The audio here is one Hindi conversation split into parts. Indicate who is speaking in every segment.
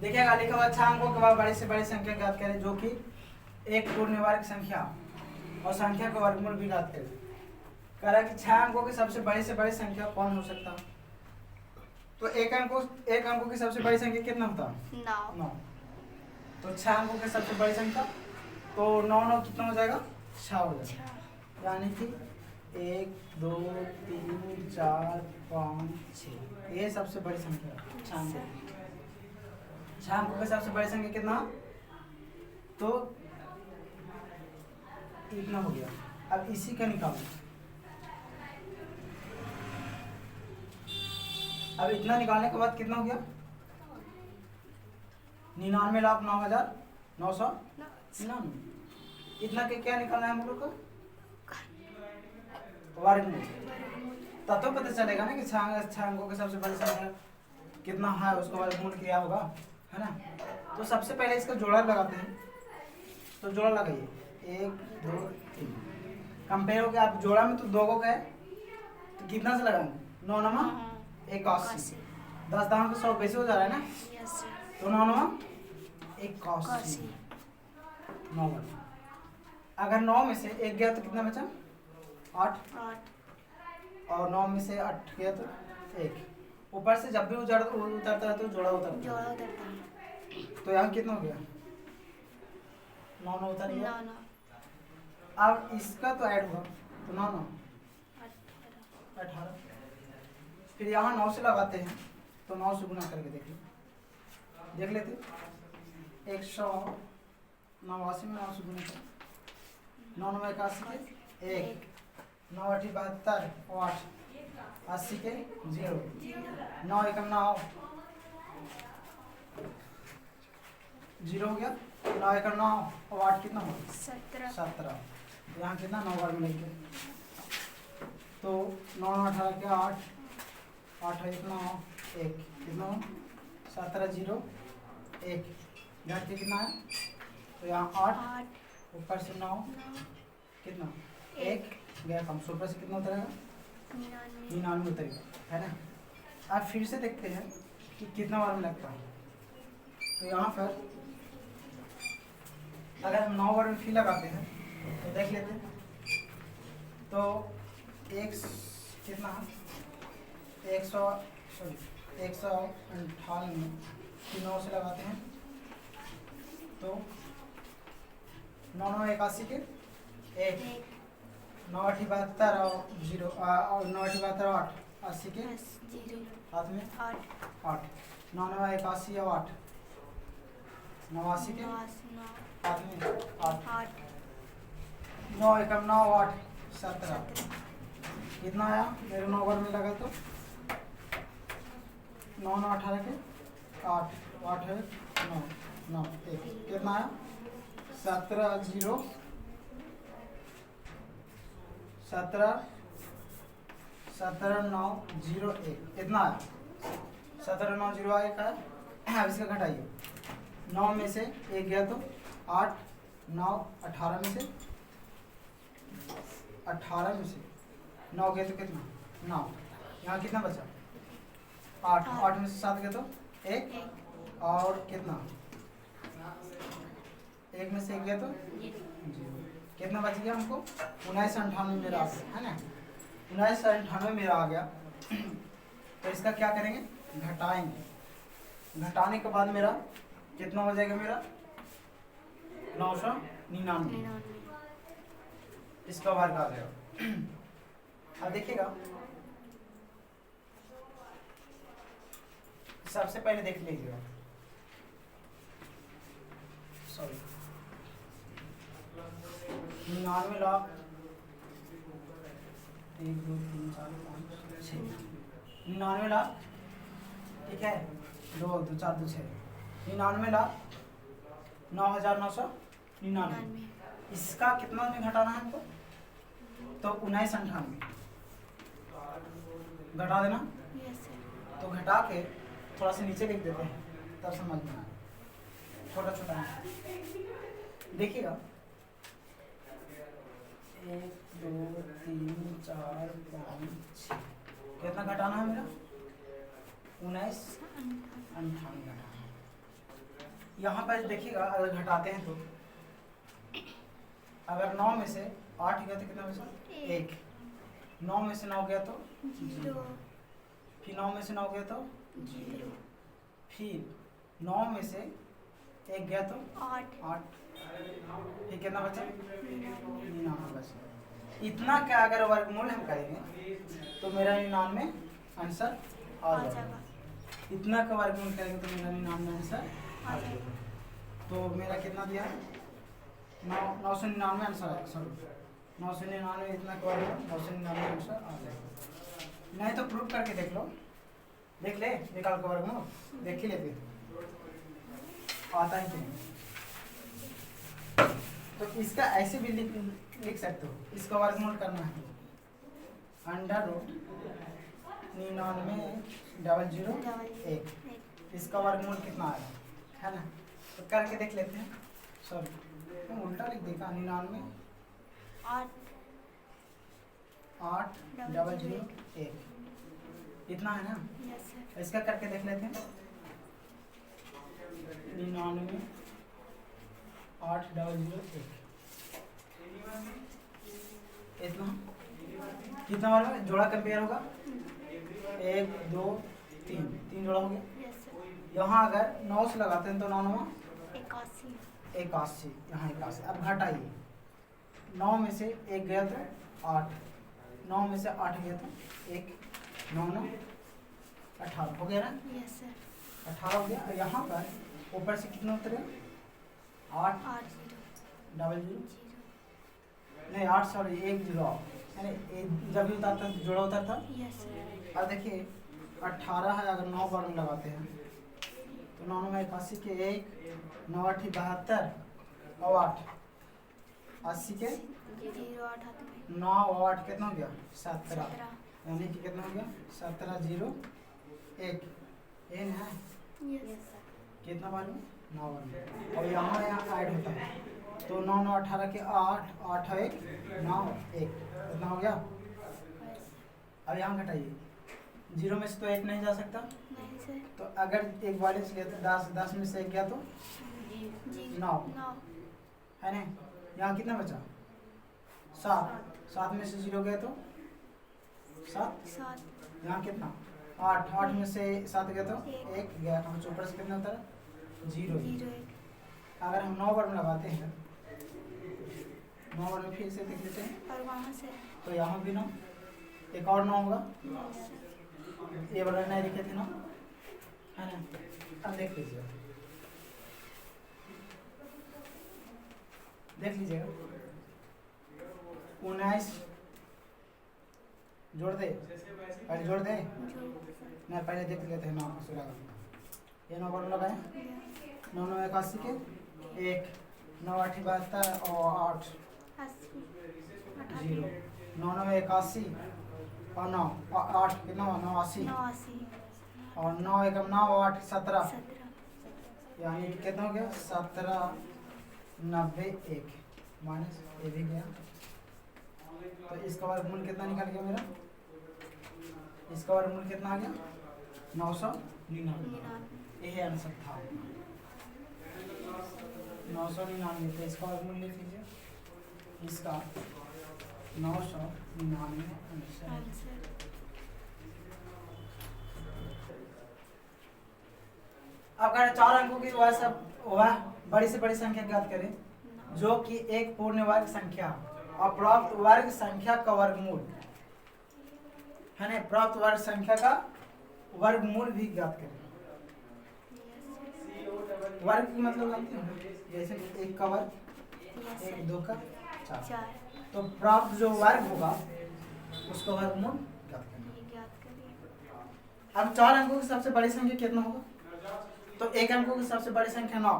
Speaker 1: देखिएगा लिखा हुआ 6 अंकों के बाद बड़ी से बड़ी संख्या ज्ञात करें जो कि एक पूर्ण वर्ग संख्या और संख्या का वर्गमूल भी ज्ञात करें। कह रहा है कि 6 अंकों की सबसे बड़ी से बड़ी संख्या कौन हो सकता है? तो एक अंकों की सबसे बड़ी संख्या कितना होता है? 9। तो 6 अंकों की सबसे बड़ी संख्या तो 9 9 कितना हो जाएगा? 6 हो जाएगा। यानी कि 1 2 3 4 5 6 ये सबसे बड़ी संख्या है 6 अंकों की। 6 अंकों की सबसे बड़ी संख्या कितना? तो इतना हो गया। अब इसी का निकालो। अब इतना निकालने के बाद कितना हो गया? 99,09,999। इतना के क्या निकालना है हम लोग को? वर्गमूल। तब तो पता चलेगा ना कि 6 अंकों के सबसे बड़ी संख्या कितना है, उसका वर्गमूल क्या होगा, है ना। तो सबसे पहले इसका जोड़ा लगाते हैं। तो जोड़ा लगाइए 1 2 3। कंपेयर हो गया। आप जोड़ा में तो 2 को गए तो कितना से लगाएंगे? 9 9 81। 10 दाम तो 100 पैसे हो जा रहा है ना। तो 9 9 81 9। अगर 9 में से 1 गया तो कितना बचा? 8। और 9 में से 8 गया तो 1। ऊपर से जब भी उतरता है तो जोड़ा उतरता है। तो यहाँ कितना हो गया? 9 9 उतर गया। अब इसका तो ऐड हुआ तो 9 9 18। फिर यहाँ 9 से लगाते हैं तो 9 से गुना करके देख लेते। 189 में 9 से गुना कर 9 9 81 के 1 9 8 72 8 80 के 0 9 1 9 0 हो गया। 9 1 9 और 8 कितना हो? 17। यहाँ कितना 9 बार मिलेंगे तो 9 18 के 8 8 1 9 1 कितना 17 0 1 घट के कितना है? तो यहाँ 8 ऊपर से 9 कितना 1 गया कम। ऊपर से कितना उतरेगा? 99 उतरेगा, है ना। अब फिर से देखते हैं कि कितना बार में लगता है। तो यहाँ पर अगर हम 9 बार में फिर लगाते हैं तो देख लेते हैं। तो एक कितना 158 में 9 से लगाते हैं तो 9 9 81 के 1 9 8 72 और 0 और 9 8 72 8 80 के हाथ में 8 9 9 81 और 8 89 के हाथ में 8 9 1 9 8 17 कितना आया? मेरे 9 बार में लगा तो 9 9 18 के 8 8 है 9 9 1 कितना आया? 17 0 17 17 9 0 1 कितना आया? 17 9 0 1 है। अब इसका घटाइए। 9 में से 1 गया तो 8 9 18 में से 9 गया तो कितना 9। यहाँ कितना बचा? 8 में से 7 गया तो 1 और कितना 1 में से 1 गया तो 0। कितना बच गया हमको? 1998 मेरा आ गया, है ना। 1998 मेरा आ गया। तो इसका क्या करेंगे? घटाएंगे। घटाने के बाद मेरा कितना हो जाएगा? मेरा 999 इसका वर्ग आ गया। अब देखिएगा सबसे पहले देख लीजिएगा, सॉरी 99 लाख 1 2 3 4 5 6 99 लाख, ठीक है 2 2 4 2 6 99 लाख 9,999। इसका कितना में घटाना है हमको? तो 1998 घटा देना। तो घटा के थोड़ा सा नीचे लिख देते हैं तब समझ में आए। छोटा छोटा है देखिएगा 1 2 3 4 5 6 कितना घटाना है मेरा? 1998 घटाना है। यहाँ पर देखिएगा, अगर घटाते हैं तो अगर 9 में से 8 गया तो कितना बचा? 1। 9 में से 9 गया तो 0। फिर 9 में से 9 गया तो 0। फिर 9 में से 1 गया तो 8। फिर कितना बचा? 99 बचा। इतना का अगर वर्गमूल हम करेंगे तो मेरा 99 आंसर आ जाएगा। इतना का वर्गमूल करेंगे तो मेरा 99 आंसर आ जाएगा। तो मेरा कितना दिया? 999 आंसर है। सॉरी 999, इतना का वर्गमूल 999 आंसर आ जाएगा। नहीं तो प्रूफ करके देख लो, देख ले निकाल का वर्गमूल देख ही लेते आता है कि नहीं। तो इसका ऐसे भी लिख सकते हो, इसका वर्गमूल करना है √99,001। इसका वर्गमूल कितना आएगा, है ना? तो करके देख लेते हैं। सॉरी उल्टा लिख देगा। 99 8,001 इतना है ना? इसका करके देख लेते हैं। 99 8,001 इतना कितना बार में जोड़ा कंपेयर होगा? 1 2 3 जोड़ा हो गया। यहाँ अगर 9 से लगाते हैं तो 9 9 81, यहाँ 81। अब घटाइए, 9 में से 1 गया तो 8, 9 में से 8 गया तो 1, 9 9 18 हो गया ना? 18 हो गया। यहाँ पर ऊपर से कितना उतरेगा? 8 00 नहीं 8 सॉरी 1 0 जब भी उतारता है जोड़ा उतारता। अब देखिए 18 है, अगर 9 बार में लगाते हैं तो 9 9 81 के 1 9 8 72 और 8 80 के 9 और 8 कितना हो गया? 17। यानी कि कितना हो गया? 17 0 1 n है कितना बार में? 9 बार में। और यहाँ ऐड होता है तो 9 9 18 के 8 8 1 9 1 कितना हो गया? अब यहाँ घटाइए, 0 में से तो 1 नहीं जा सकता, तो अगर 41 गया तो 10 में से 1 गया तो 9 है ना? यहाँ कितना बचा? 7 में से 0 गया तो 7। यहाँ कितना? 8 में से 7 गया तो 1 गया। हम ऊपर से कितना होता है? 0। अगर हम 9 बार में लगाते हैं, 9 बार में फिर से देख लेते हैं, और वहाँ से तो यहाँ भी 9, एक और 9 होगा। ये वाला नहीं लिखे थे 9, है ना? अब देख लीजिए, देख लीजिएगा। 19 जोड़ दे, पहले जोड़ दे नहीं, पहले देख लेते हैं 9 से लगा। ये 9 बार लगाए, 9 9 81 के 1 9 8 72 और 8 0 9 9 81 और 9 8 कितना हुआ? 9 80 और 9 1 9 और 8 17 यानी कि कितना हो गया? 17 90 1 माइनस ये भी गया। तो इसका वर्गमूल कितना निकल गया मेरा? इसका वर्गमूल कितना आ गया? 999। यही आंसर था 999। तो इसका वर्गमूल लिख लीजिए, इसका 999 आंसर। अब अगर 4 अंकों की वह बड़ी से बड़ी संख्या ज्ञात करें जो कि एक पूर्ण वर्ग संख्या और प्राप्त वर्ग संख्या का वर्गमूल है ना? प्राप्त वर्ग संख्या का वर्गमूल भी ज्ञात करें। वर्ग की मतलब जानते हैं, जैसे 1 का वर्ग 1 2 का 4, तो प्राप्त जो वर्ग होगा उसका वर्गमूल ज्ञात करें। अब 4 अंकों की सबसे बड़ी संख्या कितना होगा? तो 1 अंकों की सबसे बड़ी संख्या 9,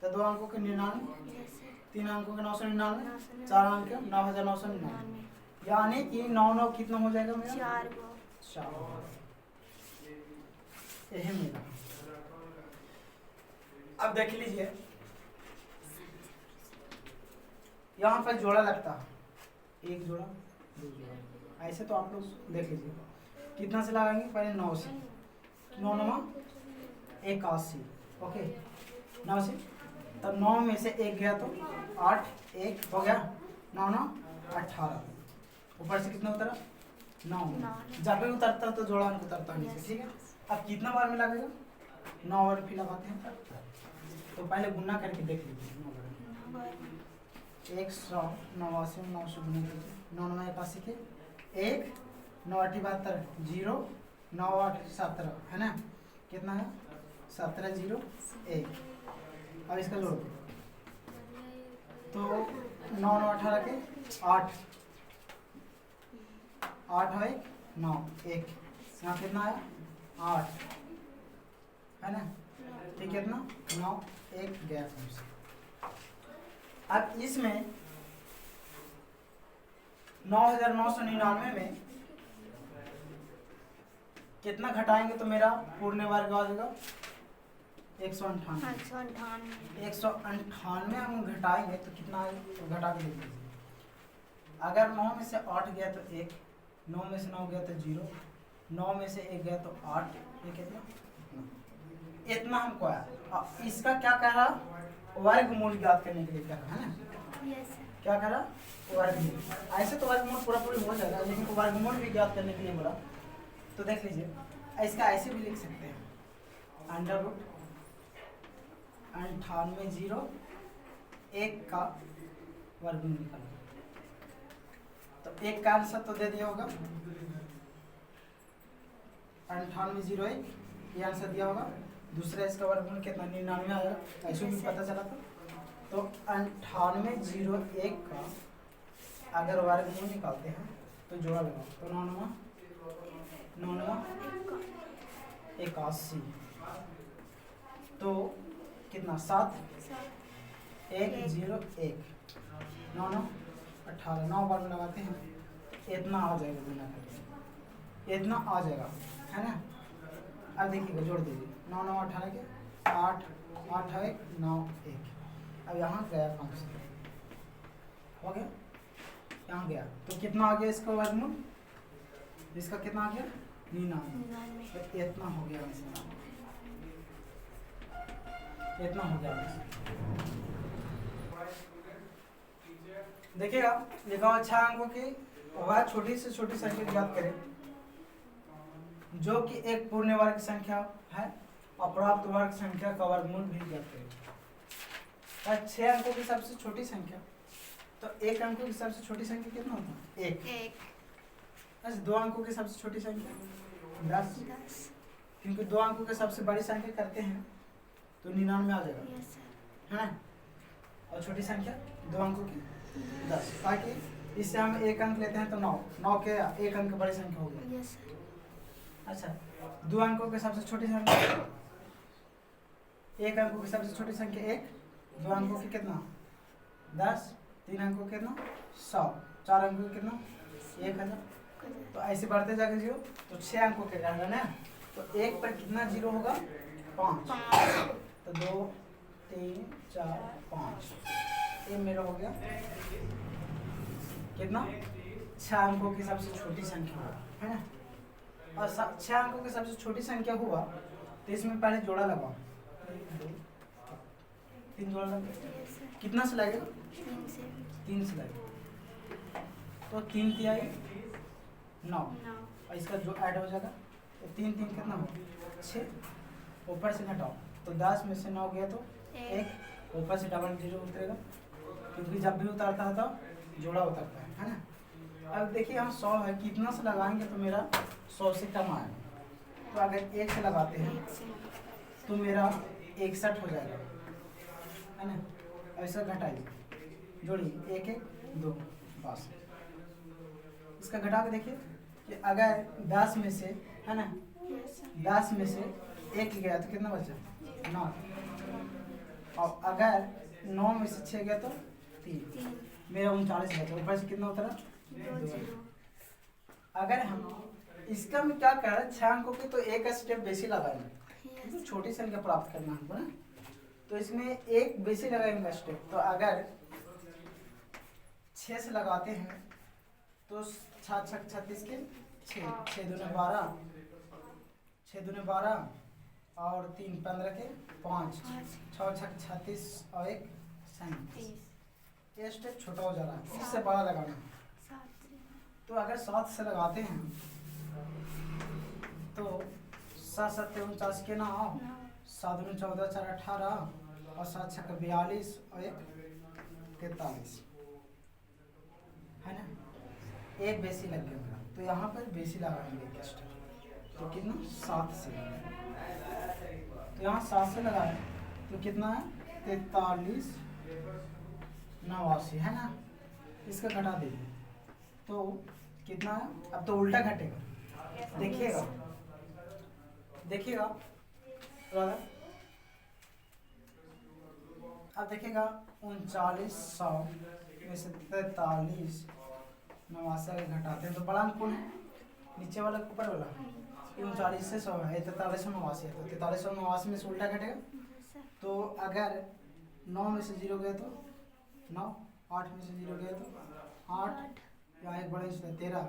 Speaker 1: तो 2 अंकों के 99, 3 अंकों के 999, 4 अंक के 9999, यानी कि 9 9 कितना हो जाएगा मेरा? 4। यही मिला। अब देख लीजिए, यहाँ पर जोड़ा लगता है, 1 जोड़ा 2 जोड़ा, ऐसे तो आप लोग देख लीजिए कितना से लगाएंगे? पहले 9 से, 9 9 81 ओके 9 से, तब 9 में से 1 गया तो 8, 1 हो गया 9 9 18, ऊपर से कितना उतरा 9। जब भी उतरता तो जोड़ा अंक उतरता है नीचे, ठीक है। अब कितना बार में लगेगा 9 बार फिर लगाते हैं, तो पहले गुना करके देख लीजिए 9 बार 189 9 से गुना कीजिए 9 9 81 के 1 9 8 72 0 9 8 17 है ना, कितना है 17 0 1। अब इसका लोड तो 9 9 18 के 8 8 है 9 1, यहाँ कितना है 8 है ना, ठीक है, कितना 9 1 गया हमसे। अब इसमें 9999 में कितना घटाएंगे तो मेरा पूर्ण वर्ग आ जाएगा 198। 198 हम घटाएंगे तो कितना है, तो घटा के देखिए। अगर 9 में से 8 गया तो 1, 9 में से 9 गया तो 0, 9 में से 1 गया तो 8, ये कितना इतना हमको आया। इसका क्या कह रहा, वर्गमूल ज्ञात करने के लिए कह रहा है ना, क्या कह रहा वर्गमूल। ऐसे तो वर्गमूल पूरा पूरी हो जाएगा, लेकिन वर्गमूल भी ज्ञात करने के लिए बोला। तो देख लीजिए, इसका ऐसे भी लिख सकते हैं अंडर रूट 98 0 1 का वर्गमूल निकालना। तो 1 का आंसर तो दे दिया होगा 98 0 1, ये आंसर दिया होगा। दूसरा इसका वर्गमूल कितना 99 आएगा, ऐसे भी पता चला था। तो 98 0 1 का अगर वर्गमूल निकालते हैं तो जोड़ा लगाओ, तो 9 9 9 81, तो कितना 7 1 0 1 9 9 18, 9 बार में लगाते हैं इतना आ जाएगा, गुना करके इतना आ जाएगा, है ना। अब देखिएगा जोड़ दीजिए 9 9 18 के 8 8 है 9 1। अब यहाँ गया 5 हो गया, यहाँ गया तो कितना आ गया इसका वर्गमूल, इसका कितना आ गया 99। तो इतना हो गया, इतना हो गया। देखिएगा लिखा हुआ 6 अंकों की वह छोटी से छोटी संख्या ज्ञात करें जो कि एक पूर्ण वर्ग संख्या है और प्राप्त वर्ग संख्या का वर्गमूल भी ज्ञात करें। 6 अंकों की सबसे छोटी संख्या, तो 1 अंकों की सबसे छोटी संख्या कितना होता है 1। अच्छा 2 अंकों की सबसे छोटी संख्या 10, क्योंकि 2 अंकों की सबसे बड़ी संख्या करते हैं तो 99 आ जाएगा, है ना। और छोटी संख्या 2 अंकों की 10, ताकि इससे हम 1 अंक लेते हैं तो 9 9 के 1 अंक बड़ी संख्या हो गई। अच्छा 2 अंकों की सबसे छोटी संख्या 1 अंकों की सबसे छोटी संख्या 1, 2 अंकों की कितना 10, 3 अंकों की कितना 100, 4 अंकों की कितना 1000। तो ऐसे बढ़ते जाके 0, तो 6 अंकों के जाएगा ना, तो 1 पर कितना 0 होगा 5, तो 2 3 4 5, ये मेरा हो गया कितना 6 अंकों की सबसे छोटी संख्या होगा, है ना। और 6 अंकों की सबसे छोटी संख्या हुआ तो इसमें पहले जोड़ा लगाओ, 3 जोड़ा लगा, कितना से लगेगा 3 से लगेगा, तो 3 3 आई 9, और इसका जो ऐड हो जाएगा तो 3 3 कितना हो 6, ऊपर से घटाओ तो 10 में से 9 गया तो 1, ऊपर से डबल 0 उतरेगा, क्योंकि जब भी उतरता है तो जोड़ा उतरता है ना। अब देखिए हम 100 है, कितना से लगाएंगे तो मेरा 100 से कम आएगा। तो अगर 1 से लगाते हैं तो मेरा 61 हो जाएगा, है ना। ऐसा घटाइए, जोड़िए 1 1 2 बस। इसका घटा के देखिए कि अगर 10 में से, है ना, 10 में से 1 गया तो कितना बचा 9, और अगर 9 में से 6 गया तो 3, मेरा 39 गया, तो ऊपर से कितना उतरा 2। अगर हम इसका में क्या कर रहे हैं 6 अंकों के, तो एक स्टेप बेसी लगाएंगे, तो छोटी संख्या प्राप्त करना हमको ना, तो इसमें एक बेसी लगाएंगे स्टेप। तो अगर 6 से लगाते हैं तो 6 36 के 6 6 दूने 12, 6 दूने 12, और 3 15 के 5 6 6 36 और 1 37। ये स्टेप छोटा हो जा रहा है, इससे बड़ा लगाना है। तो अगर 7 से लगाते हैं तो 7 7 49 के ना आओ, 7 दूनी 14 4 18 और 7 6 42 और 1 43 है ना। एक बेसी लग गया मेरा, तो यहाँ पर बेसी लगाएंगे एक स्टेप। तो कितना 7 से, तो यहाँ 7 से लगाए तो कितना है 43 89 है ना। इसका घटा दीजिए तो कितना है, अब तो उल्टा घटेगा, देखिएगा देखिएगा brother। अब देखिएगा 3900 में से 43 89 के घटाते हैं तो बड़ा अंक कौन है, नीचे वाला ऊपर वाला। 39 से 100 है, 43 सौ 89 है, तो 43 सौ 89 में से उल्टा घटेगा। तो अगर 9 में से 0 गया तो 9, 8 में से 0 गया तो 8, या एक बड़ा इंच 13,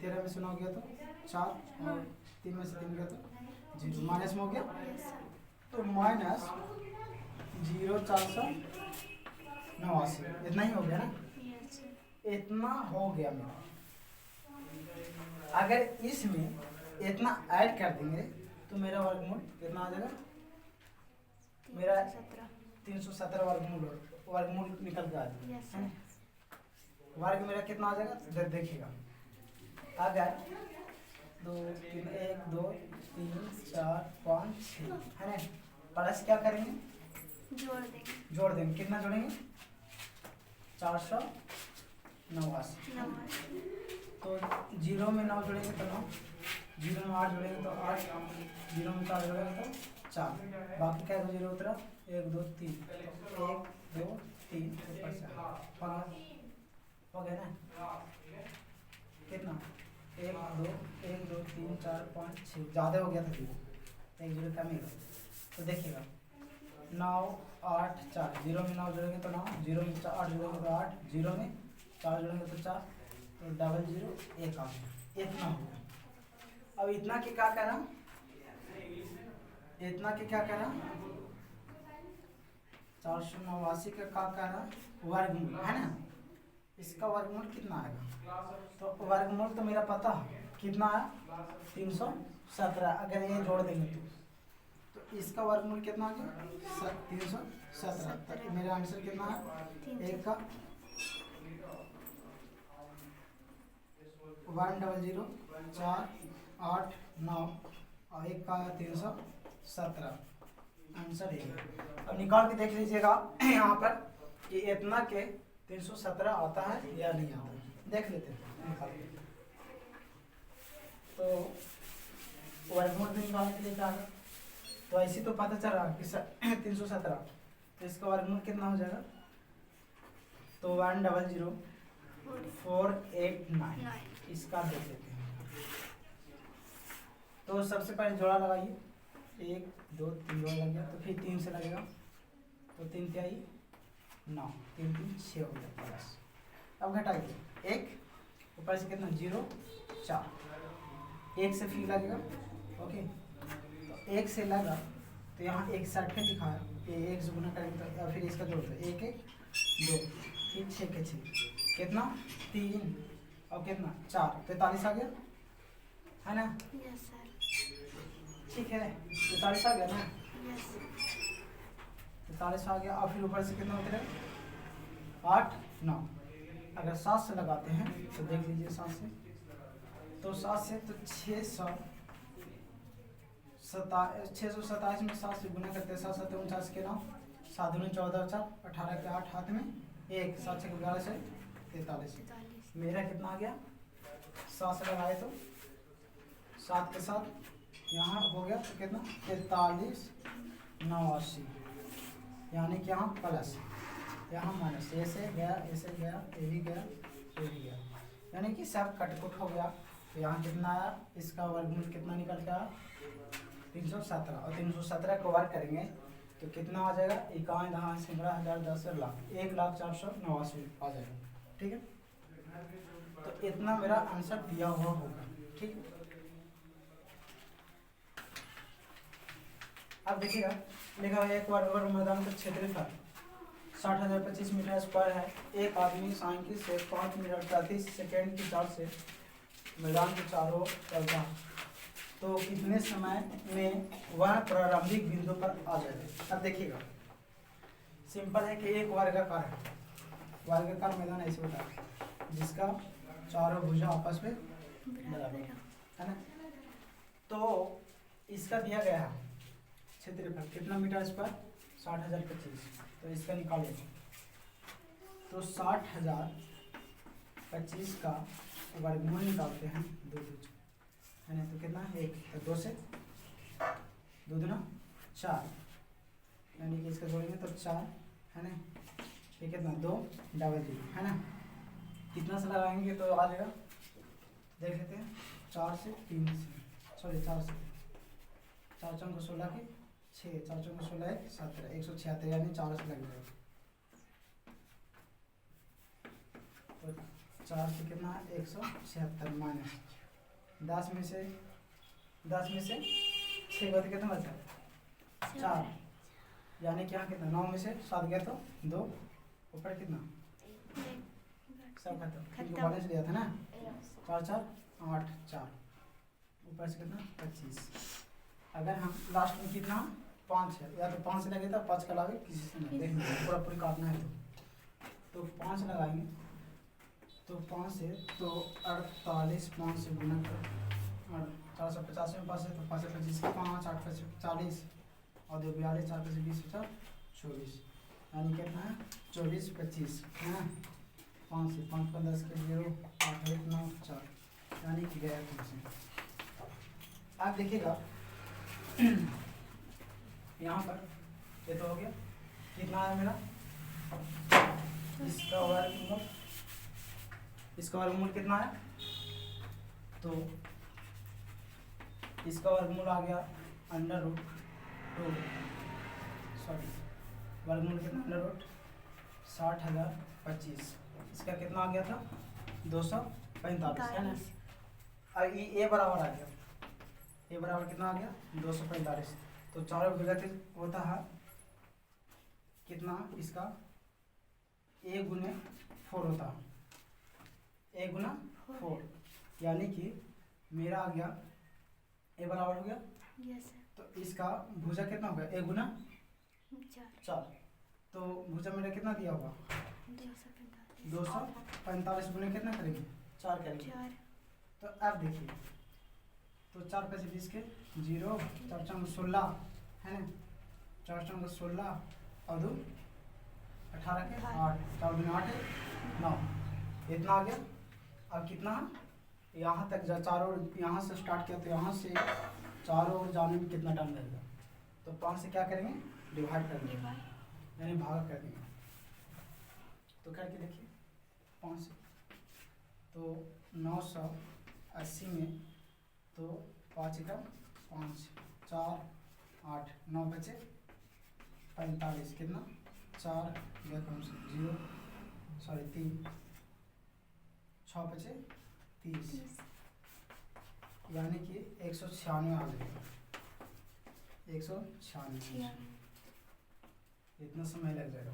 Speaker 1: 13 में से 9 गया तो 4 और 3 में से 3 गया तो 0, माइनस में हो गया। तो माइनस 0 489, इतना ही हो गया ना, इतना हो गया मेरा। अगर इसमें इतना ऐड कर देंगे तो मेरा वर्गमूल कितना आ जाएगा, मेरा 317 वर्गमूल निकल के आ जाएगा। वर्ग मेरा कितना आ जाएगा देखिएगा, अगर 2 3 1 2 3 4 5 6 है ना, प्लस क्या करेंगे जोड़ देंगे कितना जोड़ेंगे 489। तो 0 में 9 जोड़ेंगे तो 9, 0 में 8 जोड़ेंगे तो 8, 0 में 4 जोड़ेंगे तो 4, बाकी क्या 0 उतरा 1 2 3, 1 2 3 ऊपर से हो गया ना। कितना 1 2 1 2 3 4 5 6, ज़्यादा हो गया था 1 0 कम ही। तो देखिएगा 9 8 4, 0 में 9 जोड़ेंगे तो 9, 0 में 8 जोड़ेंगे तो 8, 0 में 4 जोड़ेंगे तो 4, तो 00 1 आ गया, इतना हो गया। अब इतना के क्या करा, इतना के क्या करा 489 का क्या करा वर्गमूल है ना। इसका वर्गमूल कितना आएगा, तो वर्गमूल तो मेरा पता कितना है 317। अगर ये जोड़ देंगे तो इसका वर्गमूल कितना आ गया 317। तो मेरा आंसर कितना है, एक का 100 4 8 9 और एक का 317, आंसर ये। अब निकाल के देख लीजिएगा यहाँ पर कि इतना के 317 आता है या नहीं आता है, देख लेते हैं निकाल के। तो वर्गमूल भी निकालने के लिए क्या है, तो ऐसे तो पता चल रहा कि 317, तो इसका वर्गमूल कितना हो जाएगा, तो 100 489, इसका देख लेते हैं। तो सबसे पहले जोड़ा लगाइए, 1 2 3 जोड़ा लग गया, तो फिर 3 से लगेगा, तो 3 क्या 9, 3 3 6 हो गया प्लस। अब घटाइए 1, ऊपर से कितना 0 4, 1 से फिर लगेगा, ओके। तो 1 से लगा तो यहाँ 1 60 दिखाया, ये 1 से गुना करेंगे तो फिर इसका जोड़ दो 1 1 2, फिर 6 के 6 कितना 3 और कितना 4, 43 आ गया है ना। ठीक है 43 आ गया ना, 43 आ गया। और फिर ऊपर से कितना उतरे 8 9। अगर 7 से लगाते हैं तो देख लीजिए 7 से, तो 7 से तो 627 में 7 से गुना करते हैं, 7 7 49 के 9, 7 दूनी 14 4, 18 के 8 हाथ में 1, 7 6 11 से 43। मेरा कितना आ गया 7 से लगाए तो 7 के साथ यहाँ हो गया तो कितना 43 89, यानी कि यहाँ प्लस यहाँ माइनस, ऐसे गया ये भी गया ये भी गया, यानी कि सब कटकुट हो गया। तो यहाँ कितना आया, इसका वर्गमूल कितना निकल के आया 317, और 317 को वर्ग करेंगे तो कितना आ जाएगा 51 10 10 10 लाख 1,04,89 आ जाएगा। ठीक है, तो इतना मेरा आंसर दिया हुआ होगा। ठीक है, अब देखिएगा लिखा हुआ एक वर्ग मैदान का क्षेत्रफल 60,025 मीटर स्क्वायर है। एक आदमी साइकिल से 5 मीटर प्रति सेकेंड की चाल से मैदान के चारों ओर चलता है, तो कितने समय में वह प्रारंभिक बिंदु पर आ जाएगा। अब देखिएगा सिंपल है कि एक वर्गाकार है, वर्गाकार मैदान ऐसे होता है जिसका चारों भुजा आपस में बराबर है ना। तो इसका दिया गया है क्षेत्रफल कितना मीटर स्क्वायर 60,025, तो इसका निकालेंगे तो 60,025 का वर्गमूल निकालते हैं 2 है ना, तो कितना है 1, तो 2 से 2 दूना 4, यानी कि इसका जोड़ेंगे तो 4 है ना, ये कितना 2 डबल 0 है ना। कितना से लगाएंगे तो आ जाएगा, देख लेते हैं 4 से 3 से, सॉरी 4 से 4 चौक 16 के 6, 4 चौक 16 1 17 176, यानी 4 से लग जाएगा। तो 4 से कितना 176 माइनस 10 में से 6 बचे कितना बचा 4, यानी कि यहाँ कितना 9 में से 7 गया तो 2, ऊपर कितना सब खत्म, क्योंकि बैलेंस लिया था ना 4 4 8 4, ऊपर से कितना 25। अगर हम लास्ट में कितना 5 है, या तो 5 से लगे तो 5 का लागे किसी से नहीं, देखना पूरा पूरी काटना है तो 5 लगाएंगे तो 5 से तो 48, 5 से गुना कर 450 में 5 है तो 5 से 25 5 8 5 40 और 2 42 4 5 20 24, यानी कितना है 24 25 है ना। 5 से 5 5 10 के 0 8 1 9 4, यानी कि गया 3 से। आप देखिएगा यहाँ पर ये तो हो गया, कितना है मेरा इसका वर्गमूल कितना है, तो इसका वर्गमूल आ गया √2, सॉरी वर्गमूल कितना √60,025, इसका कितना आ गया था 245 है ना। अब ये बराबर आ गया, ये बराबर कितना आ गया 245, तो चारों भुजा होता है कितना, इसका a गुने 4 होता है, a गुना 4, यानी कि मेरा आ गया a बराबर हो गया
Speaker 2: यस,
Speaker 1: तो इसका भुजा कितना होगा a गुना 4, तो भुजा मेरा कितना दिया होगा 245 गुने कितना करेंगे 4 करेंगे। तो अब देखिए तो 4 5 20 के 0 4 चौक 16 है ना, 4 चौक 16 और 2 18 के 8 4 दूनी 8 9, इतना आ गया। अब कितना यहाँ तक चारों यहाँ से स्टार्ट किया तो यहाँ से चारों ओर जाने में कितना टाइम लगेगा, तो 5 से क्या करेंगे डिवाइड कर देंगे, यानी भाग कर देंगे। तो करके देखिए 5 से तो 980 में तो 5 का 5 4 8 9 बचे 45, कितना 4 गया कम से 0 सॉरी 3 6 बचे 30, यानी कि 196 आ जाएगा 196, इतना समय लग जाएगा।